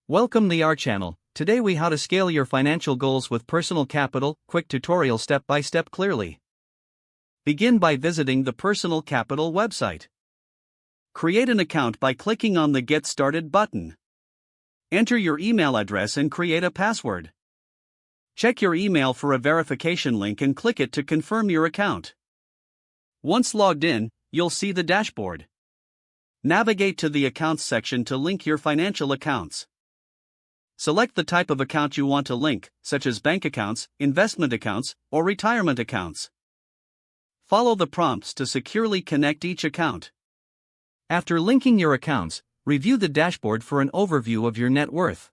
Welcome to our channel. Today we how to scale your financial goals with personal capital, quick tutorial step by step clearly. Begin by visiting the Personal Capital website. Create an account by clicking on the Get Started button. Enter your email address and create a password. Check your email for a verification link and click it to confirm your account. Once logged in, you'll see the dashboard. Navigate to the Accounts section to link your financial accounts. Select the type of account you want to link, such as bank accounts, investment accounts, or retirement accounts. Follow the prompts to securely connect each account. After linking your accounts, review the dashboard for an overview of your net worth.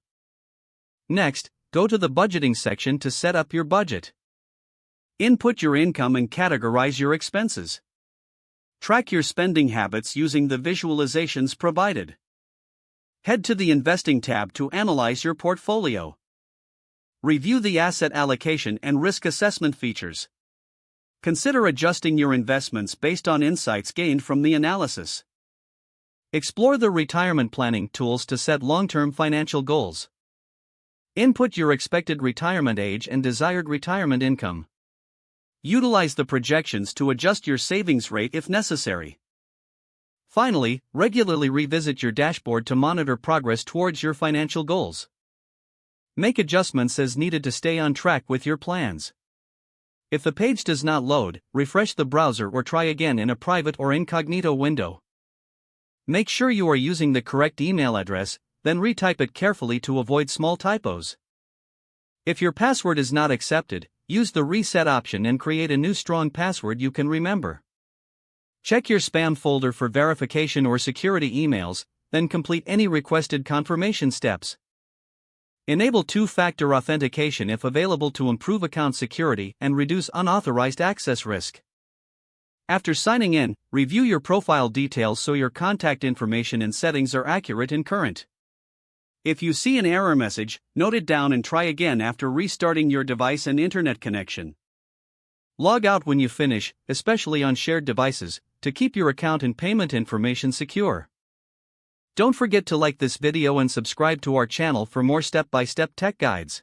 Next, go to the Budgeting section to set up your budget. Input your income and categorize your expenses. Track your spending habits using the visualizations provided. Head to the Investing tab to analyze your portfolio. Review the asset allocation and risk assessment features. Consider adjusting your investments based on insights gained from the analysis. Explore the retirement planning tools to set long-term financial goals. Input your expected retirement age and desired retirement income. Utilize the projections to adjust your savings rate if necessary. Finally, regularly revisit your dashboard to monitor progress towards your financial goals. Make adjustments as needed to stay on track with your plans. If the page does not load, refresh the browser or try again in a private or incognito window. Make sure you are using the correct email address, then retype it carefully to avoid small typos. If your password is not accepted, use the reset option and create a new strong password you can remember. Check your spam folder for verification or security emails, then complete any requested confirmation steps. Enable two-factor authentication if available to improve account security and reduce unauthorized access risk. After signing in, review your profile details so your contact information and settings are accurate and current. If you see an error message, note it down and try again after restarting your device and internet connection. Log out when you finish, especially on shared devices, to keep your account and payment information secure. Don't forget to like this video and subscribe to our channel for more step-by-step tech guides.